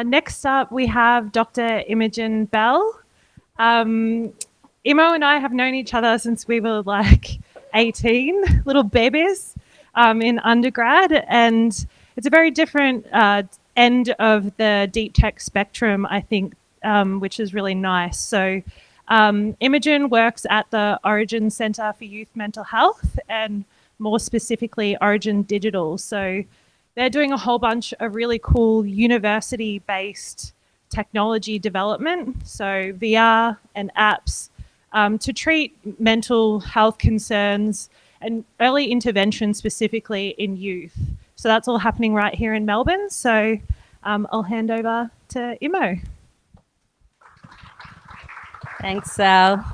Next up, we have Dr. Imogen Bell. Imo and I have known each other since we were like 18, little babies in undergrad, and it's a very different end of the deep tech spectrum, I think, which is really nice. So Imogen works at the Orygen Centre for Youth Mental Health, and more specifically Orygen Digital. So they're doing a whole bunch of really cool university-based technology development, so VR and apps to treat mental health concerns and early intervention specifically in youth. So that's all happening right here in Melbourne. So I'll hand over to Imo. Thanks, Sal.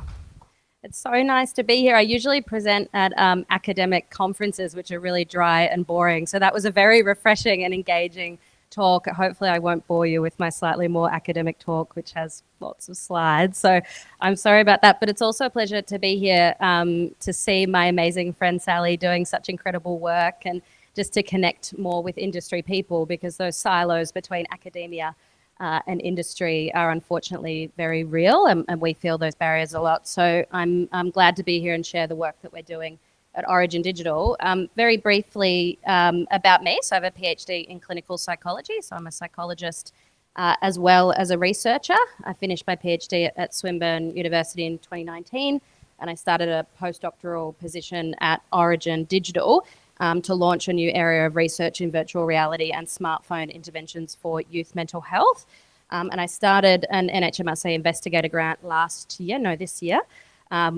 It's so nice to be here. I usually present at academic conferences, which are really dry and boring. So that was a very refreshing and engaging talk. Hopefully I won't bore you with my slightly more academic talk, which has lots of slides. So I'm sorry about that, but it's also a pleasure to be here to see my amazing friend Sally doing such incredible work, and just to connect more with industry people, because those silos between academia and industry are unfortunately very real, and we feel those barriers a lot. So I'm glad to be here and share the work that we're doing at Orygen Digital. Very briefly about me, so I have a PhD in clinical psychology, so I'm a psychologist as well as a researcher. I finished my PhD at Swinburne University in 2019, and I started a postdoctoral position at Orygen Digital to launch a new area of research in virtual reality and smartphone interventions for youth mental health. And I started an NHMRC investigator grant this year,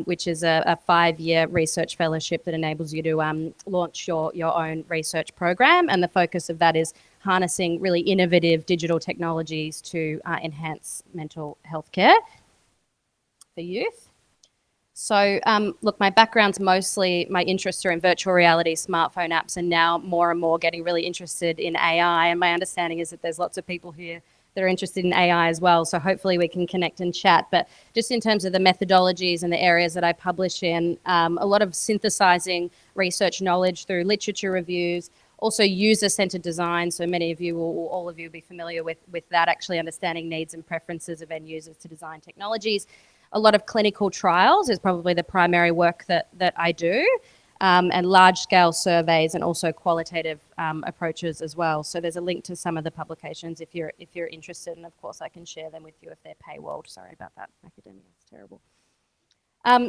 which is a 5-year research fellowship that enables you to launch your own research program. And the focus of that is harnessing really innovative digital technologies to enhance mental health care for youth. So look, my background's mostly, my interests are in virtual reality, smartphone apps, and now more and more getting really interested in AI. And my understanding is that there's lots of people here that are interested in AI as well. So hopefully we can connect and chat. But just in terms of the methodologies and the areas that I publish in, a lot of synthesizing research knowledge through literature reviews, also user-centered design. So many of you, or all of you, will be familiar with that, actually understanding needs and preferences of end users to design technologies. A lot of clinical trials is probably the primary work that I do, and large-scale surveys, and also qualitative approaches as well. So there's a link to some of the publications if you're interested, and of course I can share them with you if they're paywalled. Sorry about that, academia, it's terrible.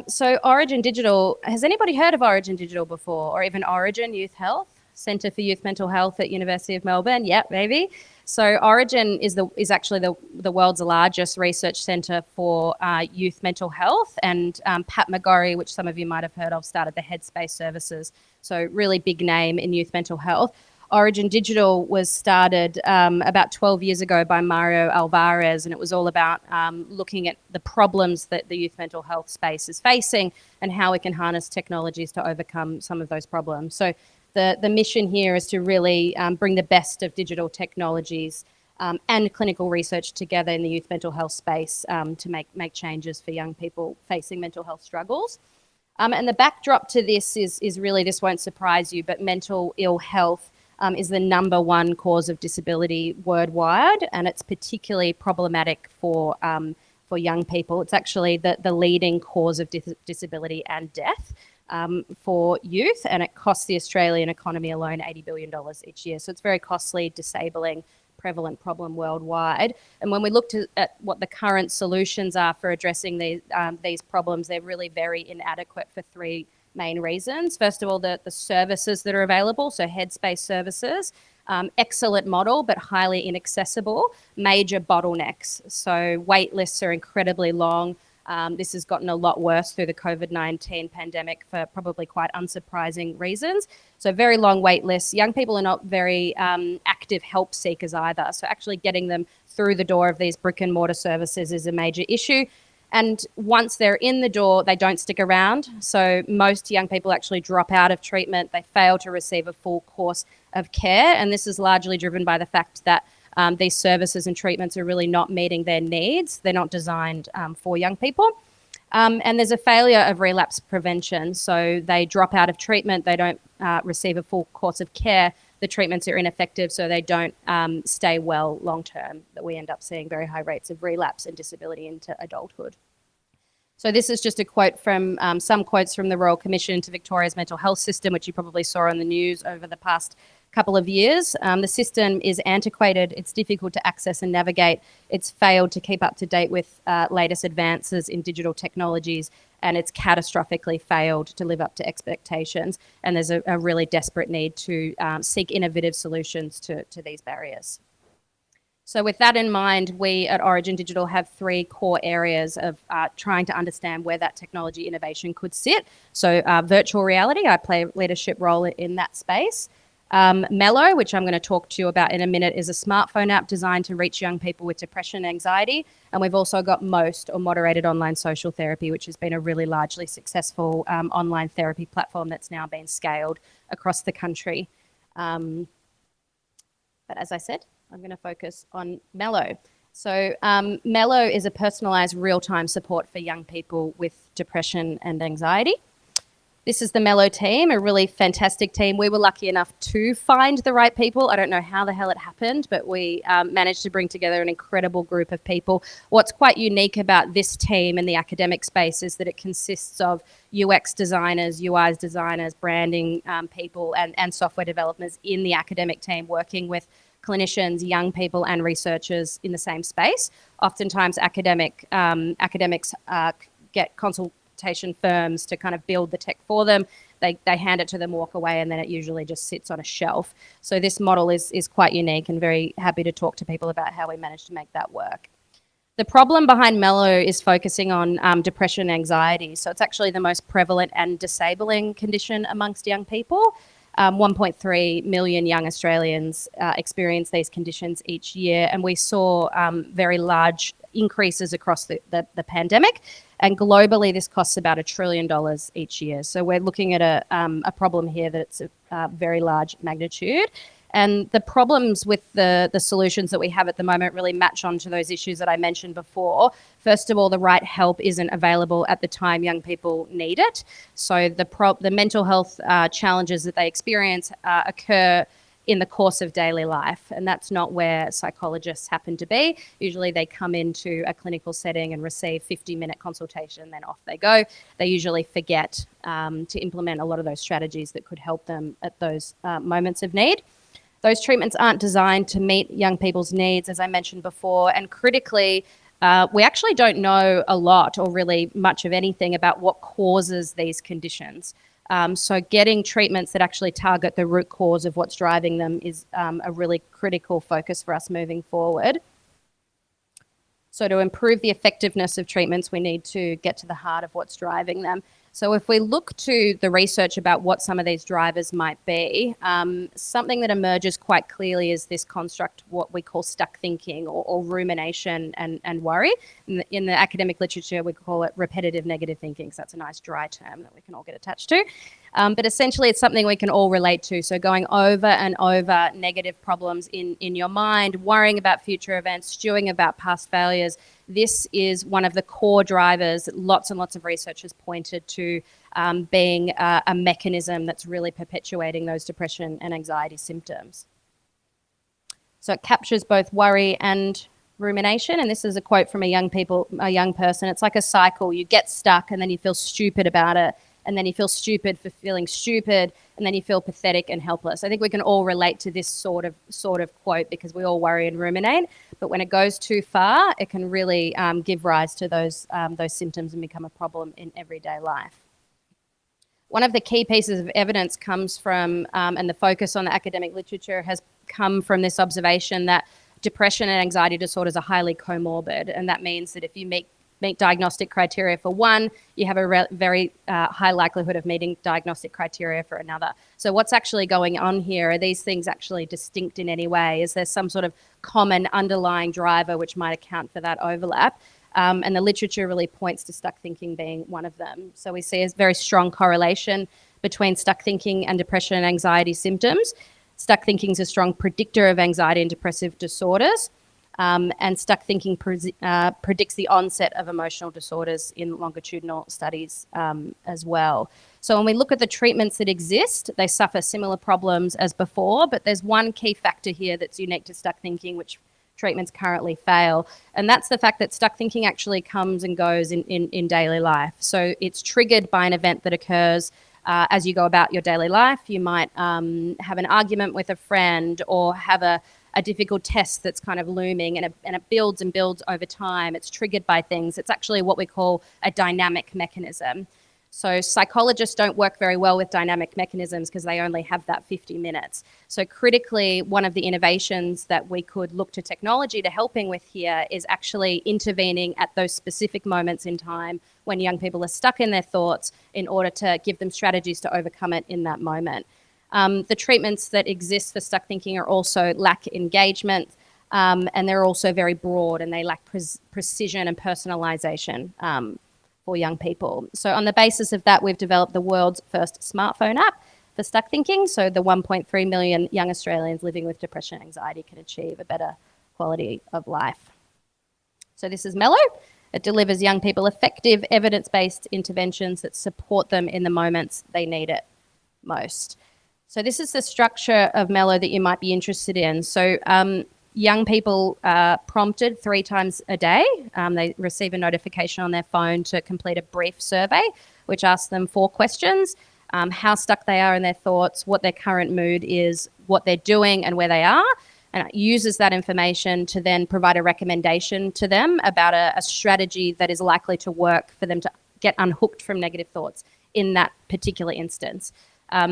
So Orygen Digital, has anybody heard of Orygen Digital before, or even Orygen Youth Health? Centre for Youth Mental Health at University of Melbourne, yep, maybe. So Orygen is actually the world's largest research centre for youth mental health, and Pat McGorry, which some of you might have heard of, started the Headspace services. So really big name in youth mental health. Orygen Digital was started about 12 years ago by Mario Alvarez, and it was all about looking at the problems that the youth mental health space is facing and how we can harness technologies to overcome some of those problems. So the mission here is to really bring the best of digital technologies and clinical research together in the youth mental health space to make changes for young people facing mental health struggles. And the backdrop to this is really, this won't surprise you, but mental ill health is the #1 cause of disability worldwide, and it's particularly problematic for young people. It's actually the leading cause of disability and death for youth, and it costs the Australian economy alone $80 billion each year. So it's very costly, disabling, prevalent problem worldwide. And when we looked at what the current solutions are for addressing these problems, they're really very inadequate for 3 main reasons. First of all, the services that are available, so Headspace services, excellent model, but highly inaccessible, major bottlenecks. So wait lists are incredibly long. This has gotten a lot worse through the COVID-19 pandemic for probably quite unsurprising reasons. So very long wait lists. Young people are not very active help seekers either. So actually getting them through the door of these brick and mortar services is a major issue. And once they're in the door, they don't stick around. So most young people actually drop out of treatment. They fail to receive a full course of care. And this is largely driven by the fact that these services and treatments are really not meeting their needs. They're not designed for young people. And there's a failure of relapse prevention. So they drop out of treatment, they don't receive a full course of care, the treatments are ineffective, so they don't stay well long term, that we end up seeing very high rates of relapse and disability into adulthood. So this is just a quote from some quotes from the Royal Commission into Victoria's mental health system, which you probably saw on the news over the past couple of years. The system is antiquated, it's difficult to access and navigate, it's failed to keep up to date with latest advances in digital technologies, and it's catastrophically failed to live up to expectations. And there's a really desperate need to seek innovative solutions to these barriers. So with that in mind, we at Orygen Digital have 3 core areas of trying to understand where that technology innovation could sit. So virtual reality, I play a leadership role in that space. Mellow, which I'm going to talk to you about in a minute, is a smartphone app designed to reach young people with depression and anxiety. And we've also got MOST, or moderated online social therapy, which has been a really largely successful online therapy platform that's now been scaled across the country. But as I said, I'm going to focus on Mellow. So Mellow is a personalised real-time support for young people with depression and anxiety. This is the Mellow team, a really fantastic team. We were lucky enough to find the right people. I don't know how the hell it happened, but we managed to bring together an incredible group of people. What's quite unique about this team in the academic space is that it consists of UX designers, UI designers, branding people, and software developers in the academic team working with clinicians, young people, and researchers in the same space. Oftentimes, academics get consultation firms to kind of build the tech for them. They hand it to them, walk away, and then it usually just sits on a shelf. So this model is quite unique, and very happy to talk to people about how we managed to make that work. The problem behind Mellow is focusing on depression and anxiety. So it's actually the most prevalent and disabling condition amongst young people. 1.3 million young Australians experience these conditions each year, and we saw very large increases across the pandemic. And globally, this costs about $1 trillion each year. So we're looking at a problem here that's a very large magnitude. And the problems with the solutions that we have at the moment really match onto those issues that I mentioned before. First of all, the right help isn't available at the time young people need it. So the mental health challenges that they experience occur in the course of daily life, and that's not where psychologists happen to be. Usually they come into a clinical setting and receive 50-minute consultation, and then off they go. They usually forget to implement a lot of those strategies that could help them at those moments of need. Those treatments aren't designed to meet young people's needs, as I mentioned before, and critically, we actually don't know a lot or really much of anything about what causes these conditions. So getting treatments that actually target the root cause of what's driving them is a really critical focus for us moving forward. So to improve the effectiveness of treatments, we need to get to the heart of what's driving them. So if we look to the research about what some of these drivers might be, something that emerges quite clearly is this construct, what we call stuck thinking or rumination and worry. In the academic literature, we call it repetitive negative thinking, so that's a nice dry term that we can all get attached to. But essentially, it's something we can all relate to. So going over and over negative problems in your mind, worrying about future events, stewing about past failures, this is one of the core drivers that lots and lots of research has pointed to being a mechanism that's really perpetuating those depression and anxiety symptoms. So it captures both worry and rumination, and this is a quote from a young person. It's like a cycle. You get stuck and then you feel stupid about it, and then you feel stupid for feeling stupid, and then you feel pathetic and helpless. I think we can all relate to this sort of quote because we all worry and ruminate, but when it goes too far, it can really give rise to those symptoms and become a problem in everyday life. One of the key pieces of evidence comes from, and the focus on the academic literature has come from this observation that depression and anxiety disorders are highly comorbid, and that means that if you meet diagnostic criteria for one, you have a very high likelihood of meeting diagnostic criteria for another. So what's actually going on here? Are these things actually distinct in any way? Is there some sort of common underlying driver which might account for that overlap? And the literature really points to stuck thinking being one of them. So we see a very strong correlation between stuck thinking and depression and anxiety symptoms. Stuck thinking is a strong predictor of anxiety and depressive disorders. And stuck thinking predicts the onset of emotional disorders in longitudinal studies as well. So when we look at the treatments that exist, they suffer similar problems as before, but there's one key factor here that's unique to stuck thinking, which treatments currently fail, and that's the fact that stuck thinking actually comes and goes in daily life. So it's triggered by an event that occurs as you go about your daily life. You might have an argument with a friend, or have a difficult test that's kind of looming, and it builds and builds over time. It's triggered by things. It's actually what we call a dynamic mechanism. So psychologists don't work very well with dynamic mechanisms because they only have that 50 minutes. So critically, one of the innovations that we could look to technology to helping with here is actually intervening at those specific moments in time when young people are stuck in their thoughts, in order to give them strategies to overcome it in that moment. The treatments that exist for stuck thinking are also lack engagement, and they're also very broad, and they lack precision and personalization for young people. So on the basis of that, we've developed the world's first smartphone app for stuck thinking, so the 1.3 million young Australians living with depression and anxiety can achieve a better quality of life. So this is Mellow. It delivers young people effective evidence-based interventions that support them in the moments they need it most. So this is the structure of Mellow that you might be interested in. So young people are prompted 3 times a day. They receive a notification on their phone to complete a brief survey, which asks them 4 questions: how stuck they are in their thoughts, what their current mood is, what they're doing, and where they are. And it uses that information to then provide a recommendation to them about a strategy that is likely to work for them to get unhooked from negative thoughts in that particular instance.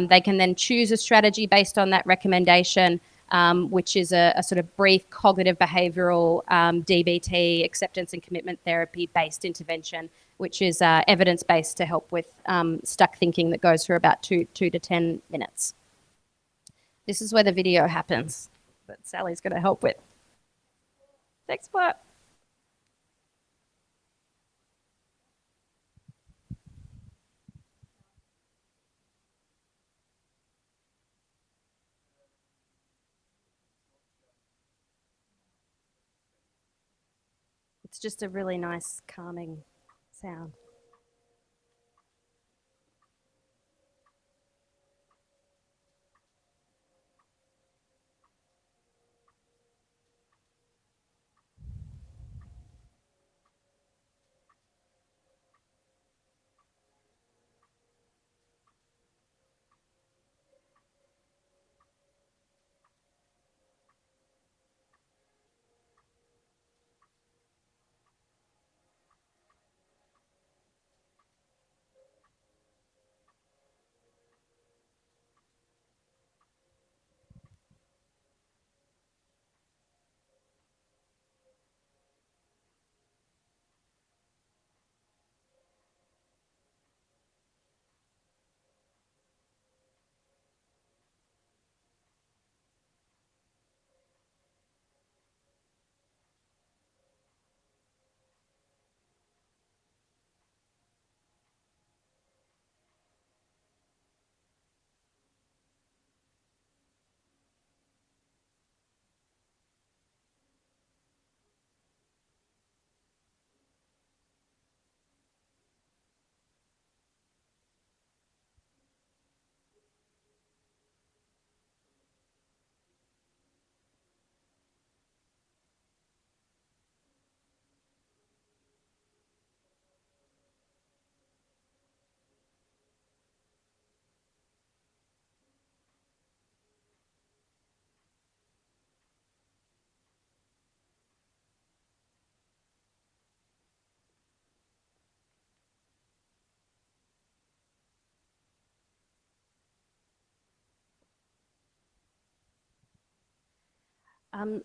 They can then choose a strategy based on that recommendation, which is a sort of brief cognitive behavioural DBT, acceptance and commitment therapy based intervention, which is evidence-based to help with stuck thinking, that goes for about 2 to 10 minutes. This is where the video happens that Sally's going to help with. Next part. It's just a really nice, calming sound.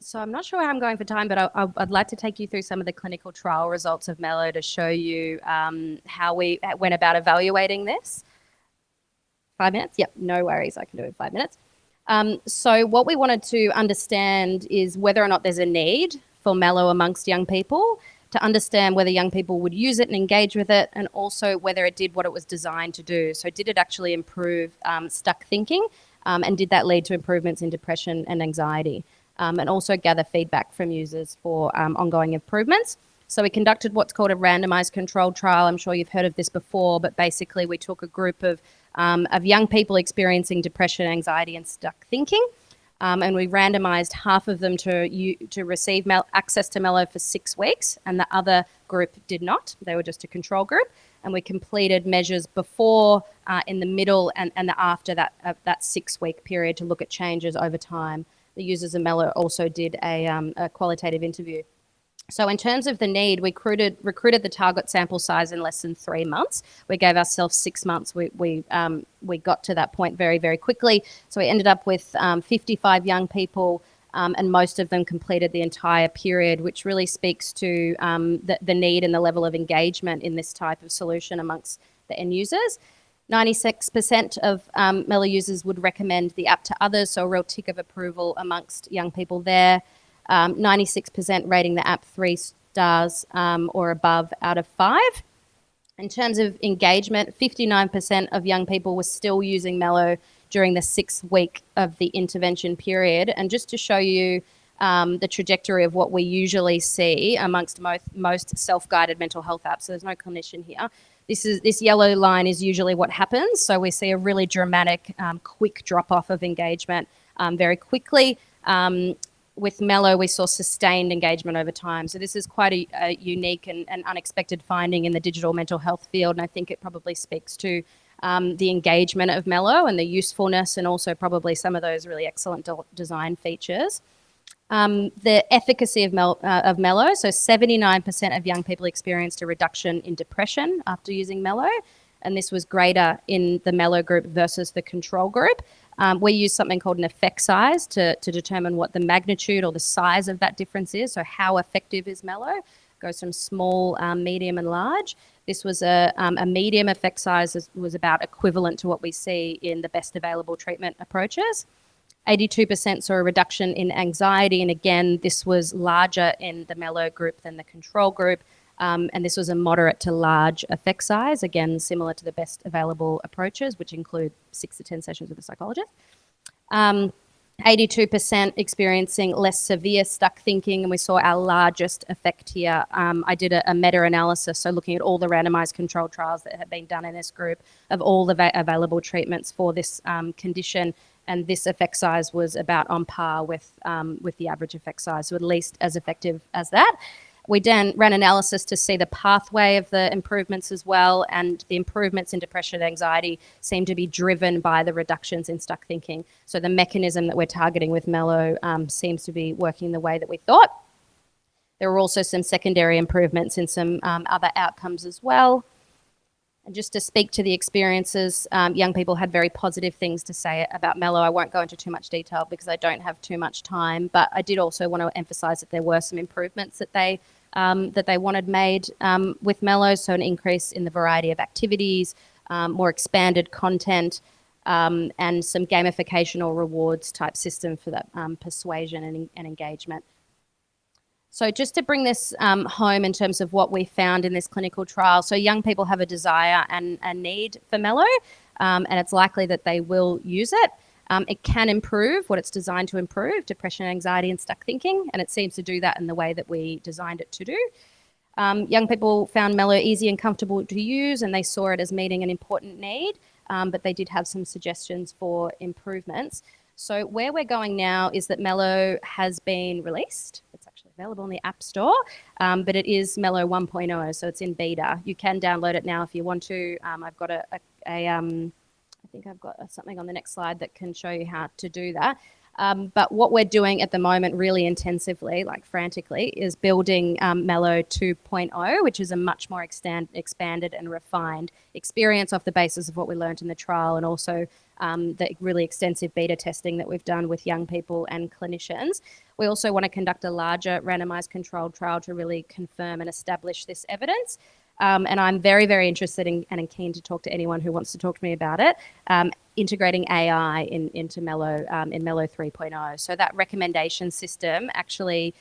So I'm not sure how I'm going for time, but I'd like to take you through some of the clinical trial results of Mellow to show you how we went about evaluating this. 5 minutes? Yep, no worries. I can do it in 5 minutes. So what we wanted to understand is whether or not there's a need for Mellow amongst young people, to understand whether young people would use it and engage with it, and also whether it did what it was designed to do. So did it actually improve stuck thinking, and did that lead to improvements in depression and anxiety? and also gather feedback from users for ongoing improvements. So we conducted what's called a randomized controlled trial. I'm sure you've heard of this before, but basically we took a group of young people experiencing depression, anxiety, and stuck thinking. And we randomized half of them to receive access to Mello for 6 weeks, and the other group did not. They were just a control group. And we completed measures before, in the middle, and the after that 6-week period to look at changes over time. The users of Mello also did a qualitative interview. So in terms of the need, we recruited the target sample size in less than 3 months. We gave ourselves 6 months. We got to that point very, very quickly. So we ended up with 55 young people, and most of them completed the entire period, which really speaks to the need and the level of engagement in this type of solution amongst the end users. 96% of Mello users would recommend the app to others, so a real tick of approval amongst young people there. 96% rating the app 3 stars or above out of 5. In terms of engagement, 59% of young people were still using Mello during the 6th week of the intervention period. And just to show you the trajectory of what we usually see amongst most self-guided mental health apps, so there's no clinician here. This yellow line is usually what happens. So we see a really dramatic, quick drop-off of engagement very quickly. With Mello, we saw sustained engagement over time. So this is quite a unique and unexpected finding in the digital mental health field. And I think it probably speaks to the engagement of Mello and the usefulness, and also probably some of those really excellent design features. The efficacy of Mello, so 79% of young people experienced a reduction in depression after using Mello. And this was greater in the Mello group versus the control group. We use something called an effect size to determine what the magnitude or the size of that difference is. So how effective is Mello? It goes from small, medium, and large. This was a medium effect size, was about equivalent to what we see in the best available treatment approaches. 82% saw a reduction in anxiety, and again, this was larger in the Mello group than the control group. And this was a moderate to large effect size, again, similar to the best available approaches, which include 6 to 10 sessions with a psychologist. 82% experiencing less severe stuck thinking, and we saw our largest effect here. I did a meta-analysis, so looking at all the randomized controlled trials that have been done in this group of all the available treatments for this condition, and this effect size was about on par with the average effect size, so at least as effective as that. We then ran analysis to see the pathway of the improvements as well, and the improvements in depression and anxiety seem to be driven by the reductions in stuck thinking. So the mechanism that we're targeting with Mello seems to be working the way that we thought. There were also some secondary improvements in some other outcomes as well. And just to speak to the experiences, young people had very positive things to say about Mello. I won't go into too much detail because I don't have too much time, but I did also want to emphasise that there were some improvements that they wanted made with Mello, so an increase in the variety of activities, more expanded content, and some gamification or rewards type system for that persuasion and engagement. So just to bring this home in terms of what we found in this clinical trial, so young people have a desire and a need for Mello, and it's likely that they will use it. It can improve what it's designed to improve, depression, anxiety, and stuck thinking, and it seems to do that in the way that we designed it to do. Young people found Mello easy and comfortable to use, and they saw it as meeting an important need, but they did have some suggestions for improvements. So where we're going now is that Mello has been released. It's actually available in the App Store, but it is Mello 1.0, so it's in beta. You can download it now if you want to. I've got I think I've got something on the next slide that can show you how to do that. But what we're doing at the moment really intensively, like frantically, is building Mello 2.0, which is a much more expanded and refined experience off the basis of what we learned in the trial, and also the really extensive beta testing that we've done with young people and clinicians. We also want to conduct a larger randomized controlled trial to really confirm and establish this evidence. And I'm very, very interested in and keen to talk to anyone who wants to talk to me about it, integrating AI into Mello, in Mello 3.0. So that recommendation system, actually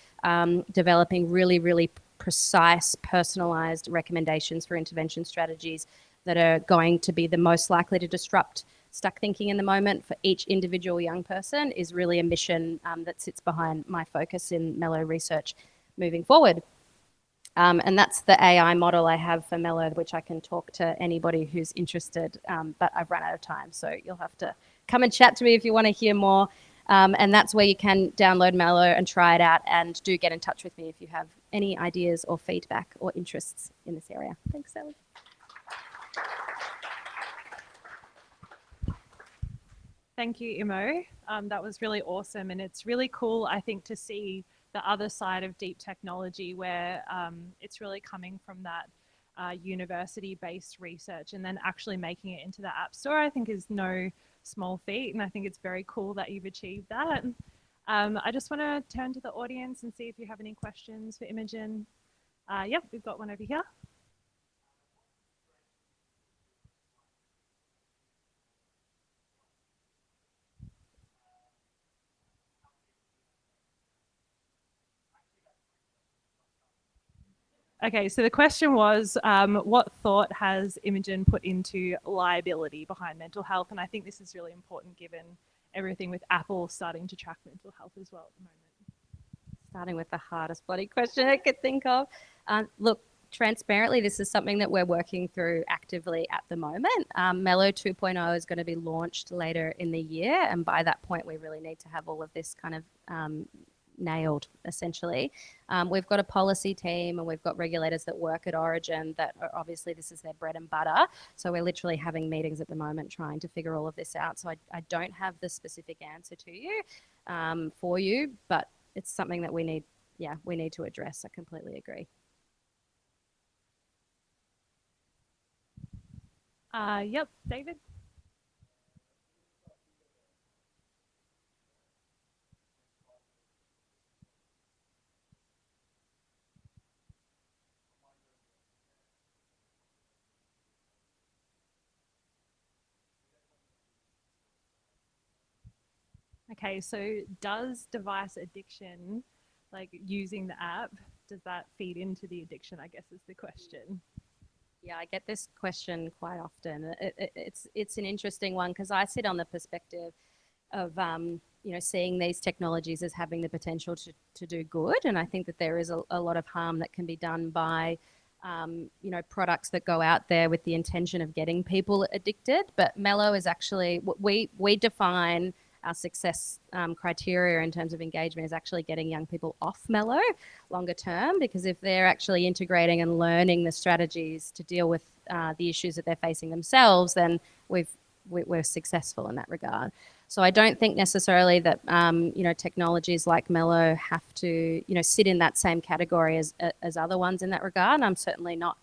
developing really, really precise, personalised recommendations for intervention strategies that are going to be the most likely to disrupt stuck thinking in the moment for each individual young person is really a mission that sits behind my focus in Mello research moving forward. And that's the AI model I have for Mello, which I can talk to anybody who's interested, but I've run out of time. So you'll have to come and chat to me if you want to hear more. And that's where you can download Mello and try it out, and do get in touch with me if you have any ideas or feedback or interests in this area. Thanks, Sally. Thank you, Imo. That was really awesome. And it's really cool, I think, to see the other side of deep technology where it's really coming from that university-based research and then actually making it into the App Store, I think is no small feat. And I think it's very cool that you've achieved that. I just want to turn to the audience and see if you have any questions for Imogen. Yep, we've got one over here. Okay, so the question was, what thought has Imogen put into liability behind mental health? And I think this is really important given everything with Apple starting to track mental health as well at the moment. Starting with the hardest bloody question I could think of. Look, transparently, this is something that we're working through actively at the moment. Mello 2.0 is going to be launched later in the year, and by that point, we really need to have all of this kind of nailed, essentially. We've got a policy team and we've got regulators that work at Orygen that are, obviously this is their bread and butter. So we're literally having meetings at the moment trying to figure all of this out. So I don't have the specific answer to you, for you, but it's something that we need to address. I completely agree. Yep, David. Okay, so does device addiction, like using the app, does that feed into the addiction, I guess is the question. Yeah, I get this question quite often. It's an interesting one because I sit on the perspective of seeing these technologies as having the potential to do good, and I think that there is a lot of harm that can be done by products that go out there with the intention of getting people addicted. But Mello is actually we define our success criteria in terms of engagement is actually getting young people off Mello longer term, because if they're actually integrating and learning the strategies to deal with the issues that they're facing themselves, then we're successful in that regard. So I don't think necessarily that technologies like Mello have to sit in that same category as other ones in that regard. And I'm certainly not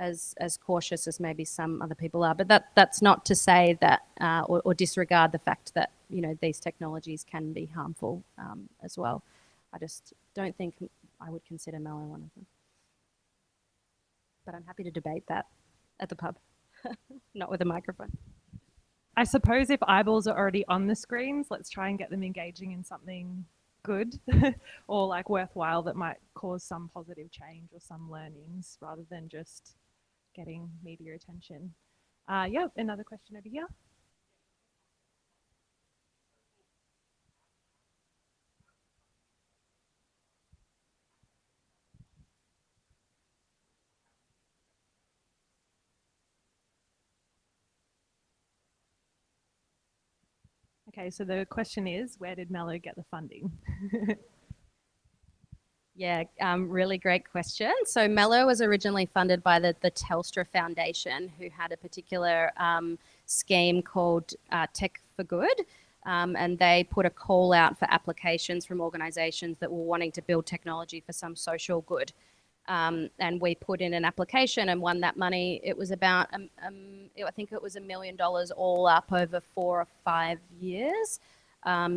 as cautious as maybe some other people are. But that's not to say that or disregard the fact that these technologies can be harmful as well. I just don't think I would consider Mello one of them. But I'm happy to debate that at the pub, not with a microphone. I suppose if eyeballs are already on the screens, let's try and get them engaging in something good or like worthwhile that might cause some positive change or some learnings rather than just getting media attention. Yeah, another question over here. Okay, so the question is, where did Mello get the funding? Yeah, really great question. So Mello was originally funded by the Telstra Foundation, who had a particular scheme called Tech for Good. And they put a call out for applications from organisations that were wanting to build technology for some social good. And we put in an application and won that money. It was about, I think it was $1 million all up over 4 or 5 years.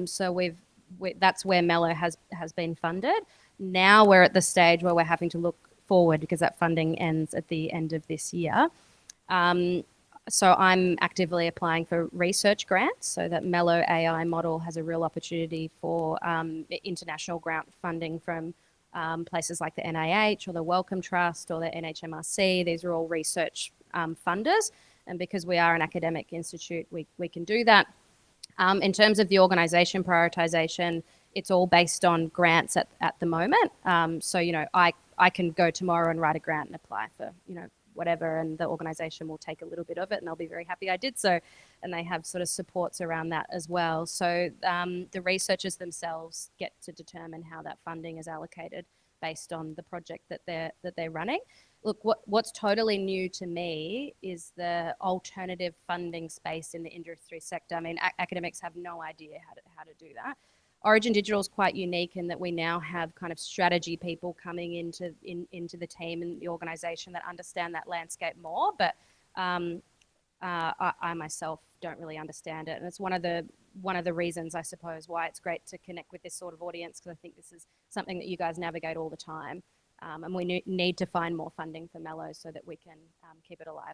So that's where Mello has been funded. Now we're at the stage where we're having to look forward because that funding ends at the end of this year. So I'm actively applying for research grants so that Mello AI model has a real opportunity for international grant funding from places like the NIH or the Wellcome Trust or the NHMRC. These are all research funders. And because we are an academic institute, we can do that. In terms of the organisation prioritisation, it's all based on grants at the moment. So, I can go tomorrow and write a grant and apply for, whatever, and the organisation will take a little bit of it and they'll be very happy I did so. And they have sort of supports around that as well. So the researchers themselves get to determine how that funding is allocated based on the project that they're running. Look, what's totally new to me is the alternative funding space in the industry sector. I mean, academics have no idea how to do that. Orygen Digital is quite unique in that we now have kind of strategy people coming into the team and the organisation that understand that landscape more. But I myself don't really understand it, and it's one of the reasons, I suppose, why it's great to connect with this sort of audience, because I think this is something that you guys navigate all the time, and we need to find more funding for Mello so that we can keep it alive.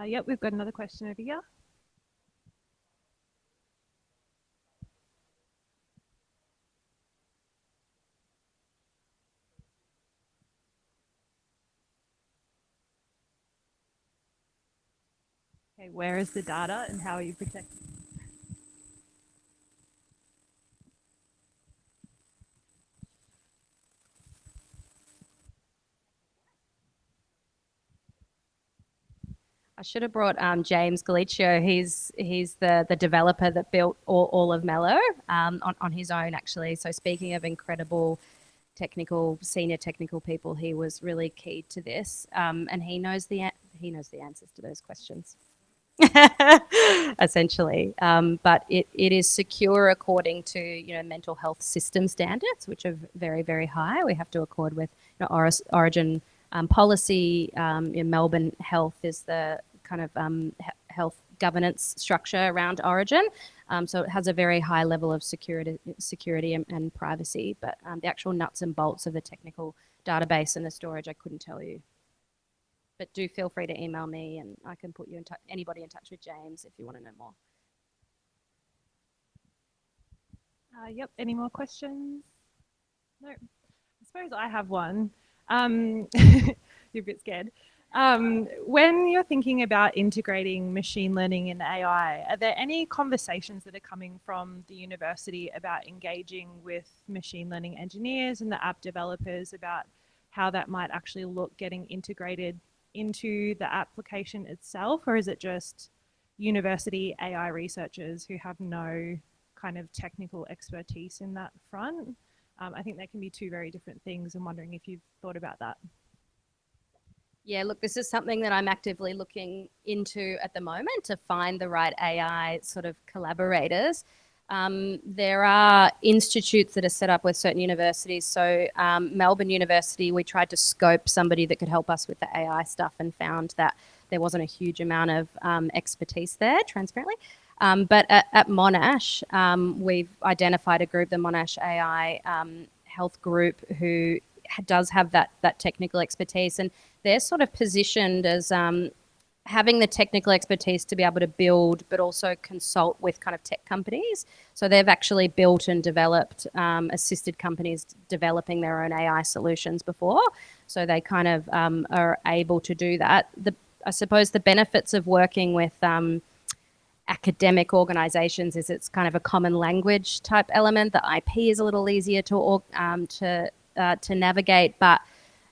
Yep, we've got another question over here. Okay, where is the data and how are you protecting it? I should have brought James Galicio. He's the developer that built all of Mello on his own, actually. So speaking of incredible senior technical people, he was really key to this, and he knows the answers to those questions. Essentially, but it is secure according to mental health system standards, which are very, very high. We have to accord with Orygen policy. In Melbourne Health is the kind of health governance structure around Orygen, so it has a very high level of security and privacy. But the actual nuts and bolts of the technical database and the storage, I couldn't tell you. But do feel free to email me, and I can put you anybody in touch with James if you want to know more. Yep. Any more questions? No. I suppose I have one. You're a bit scared. When you're thinking about integrating machine learning and AI, are there any conversations that are coming from the university about engaging with machine learning engineers and the app developers about how that might actually look getting integrated into the application itself? Or is it just university AI researchers who have no kind of technical expertise in that front? I think they can be two very different things. I'm wondering if you've thought about that. Yeah, look, this is something that I'm actively looking into at the moment to find the right AI sort of collaborators. There are institutes that are set up with certain universities. So Melbourne University, we tried to scope somebody that could help us with the AI stuff and found that there wasn't a huge amount of expertise there, transparently. But at Monash, we've identified a group, the Monash AI Health Group, who does have that technical expertise, and they're sort of positioned as having the technical expertise to be able to build, but also consult with kind of tech companies. So they've actually built and developed, assisted companies developing their own AI solutions before. So they kind of are able to do that. I suppose the benefits of working with academic organisations is it's kind of a common language type element. The IP is a little easier to navigate, but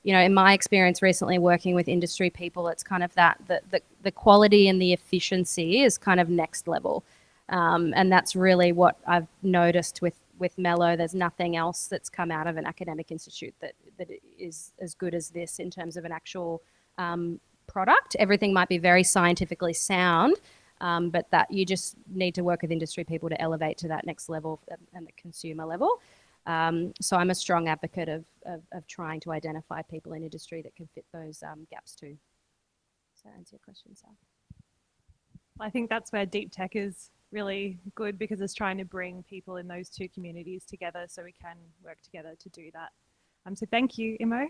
in my experience recently working with industry people, it's kind of that the quality and the efficiency is kind of next level, and that's really what I've noticed with Mello. There's nothing else that's come out of an academic institute that is as good as this in terms of an actual product. Everything might be very scientifically sound, but that you just need to work with industry people to elevate to that next level and the consumer level. So I'm a strong advocate of trying to identify people in industry that can fit those gaps too. Does that answer your question, Sal? I think that's where deep tech is really good, because it's trying to bring people in those two communities together so we can work together to do that. So thank you, Imo.